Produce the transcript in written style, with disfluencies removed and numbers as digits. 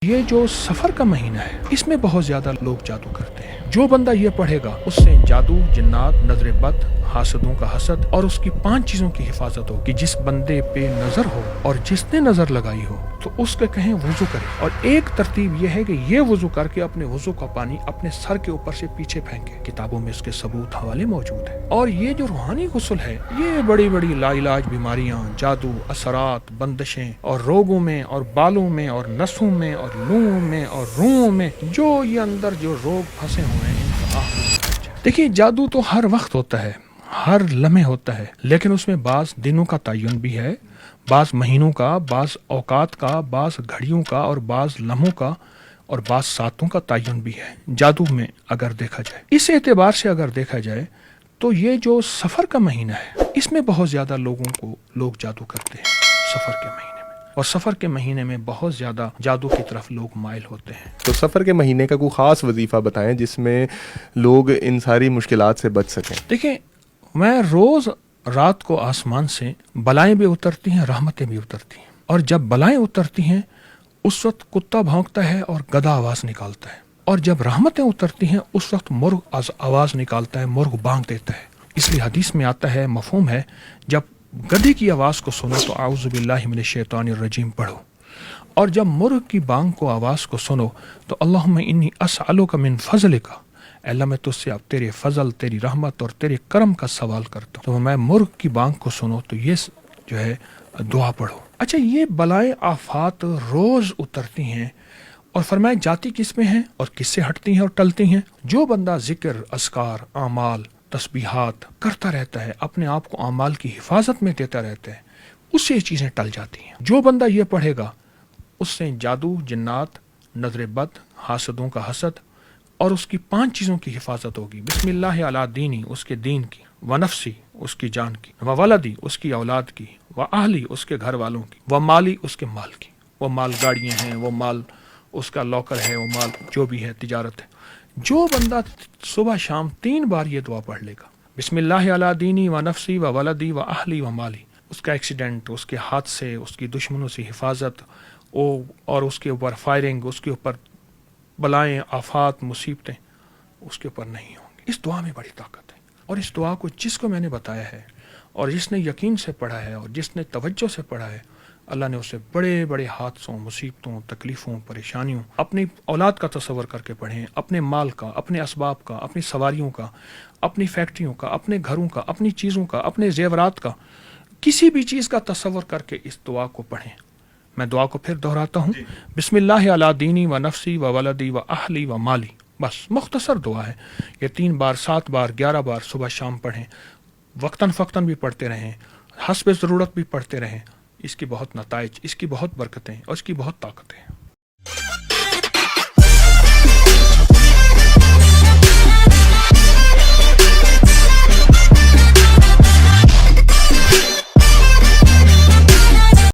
یہ جو سفر کا مہینہ ہے اس میں بہت زیادہ لوگ جادو کرتے ہیں۔ جو بندہ یہ پڑھے گا اس سے جادو، جنات، نظر بد، حاسدوں کا حسد اور اس کی 5 چیزوں کی حفاظت ہو کہ جس بندے پہ نظر ہو اور جس نے نظر لگائی ہو تو اس کے کہیں وضو کرے، اور ایک ترتیب یہ ہے کہ یہ وضو کر کے اپنے وضو کا پانی اپنے سر کے اوپر سے پیچھے پھینکے۔ کتابوں میں اس کے ثبوت حوالے موجود ہیں۔ اور یہ جو روحانی غسل ہے یہ بڑی بڑی لا علاج بیماریاں، جادو، اثرات، بندشیں اور روگوں میں اور بالوں میں اور نسوں میں اور لوؤں میں اور روحوں میں جو یہ اندر جو روگ پھنسے ہوئے ہیں ان کا آخری علاج ہے۔ دیکھیے جادو تو ہر وقت ہوتا ہے، ہر لمحے ہوتا ہے، لیکن اس میں بعض دنوں کا تعین بھی ہے، بعض مہینوں کا، بعض اوقات کا، بعض گھڑیوں کا اور بعض لمحوں کا اور بعض ساتوں کا تعین بھی ہے جادو میں اگر دیکھا جائے۔ اس اعتبار سے اگر دیکھا جائے تو یہ جو سفر کا مہینہ ہے اس میں بہت زیادہ لوگ جادو کرتے ہیں سفر کے مہینے میں، اور سفر کے مہینے میں بہت زیادہ جادو کی طرف لوگ مائل ہوتے ہیں۔ تو سفر کے مہینے کا کوئی خاص وظیفہ بتائیں جس میں لوگ ان ساری مشکلات سے بچ سکیں۔ دیکھیں میں روز رات کو آسمان سے بلائیں بھی اترتی ہیں، رحمتیں بھی اترتی ہیں، اور جب بلائیں اترتی ہیں اس وقت کتا بھونکتا ہے اور گدھا آواز نکالتا ہے، اور جب رحمتیں اترتی ہیں اس وقت مرغ آواز نکالتا ہے، مرغ بانگ دیتا ہے۔ اس لیے حدیث میں آتا ہے، مفہوم ہے، جب گدھے کی آواز کو سنو تو اعوذ باللہ من الشیطان الرجیم پڑھو، اور جب مرغ کی بانگ کو آواز کو سنو تو اللہم انی اسألک من فضلک، اللہ میں تجھ سے اب تیرے فضل، تیری رحمت اور تیرے کرم کا سوال کرتا ہوں۔ تو میں مرغ کی بانگ کو سنو تو یہ جو ہے دعا پڑھو۔ اچھا یہ بلائیں آفات روز اترتی ہیں، اور فرمایا جاتی کس میں ہیں اور کس سے ہٹتی ہیں اور ٹلتی ہیں؟ جو بندہ ذکر، اذکار، اعمال، تسبیحات کرتا رہتا ہے، اپنے آپ کو اعمال کی حفاظت میں دیتا رہتا ہے، اس سے یہ چیزیں ٹل جاتی ہیں۔ جو بندہ یہ پڑھے گا اس سے جادو، جنات، نظر بد، حاسدوں کا حسد اور اس کی 5 چیزوں کی حفاظت ہوگی۔ بسم اللہ علی دینی، اس کے دین کی، ونفسی، اس کی جان کی، وولدی، اس کی اولاد کی، واہلی، اس کے گھر والوں کی، ومالی، اس کے مال کی۔ وہ مال گاڑیاں ہیں، وہ مال اس کا لاکر ہے، وہ مال جو بھی ہے تجارت ہے۔ جو بندہ صبح شام 3 بار یہ دعا پڑھ لے گا، بسم اللہ علی دینی ونفسی وولدی واہلی ومالی، اس کا ایکسیڈنٹ، اس کے حادثے، اس کی دشمنوں سے حفاظت اور اس کے اوپر فائرنگ، اس کے اوپر بلائیں، آفات، مصیبتیں اس کے اوپر نہیں ہوں گی۔ اس دعا میں بڑی طاقت ہے، اور اس دعا کو جس کو میں نے بتایا ہے اور جس نے یقین سے پڑھا ہے اور جس نے توجہ سے پڑھا ہے، اللہ نے اسے بڑے بڑے حادثوں، مصیبتوں، تکلیفوں، پریشانیوں، اپنی اولاد کا تصور کر کے پڑھیں، اپنے مال کا، اپنے اسباب کا، اپنی سواریوں کا، اپنی فیکٹریوں کا، اپنے گھروں کا، اپنی چیزوں کا، اپنے زیورات کا، کسی بھی چیز کا تصور کر کے اس دعا کو پڑھیں۔ میں دعا کو پھر دہراتا ہوں، بسم اللہ علی دینی و نفسی و ولدی و اہلی و مالی، بس مختصر دعا ہے۔ یہ 3 بار، 7 بار، 11 بار صبح شام پڑھیں، وقتاً فقتاً بھی پڑھتے رہیں، حسب ضرورت بھی پڑھتے رہیں۔ اس کی بہت نتائج، اس کی بہت برکتیں اور اس کی بہت طاقتیں ہیں۔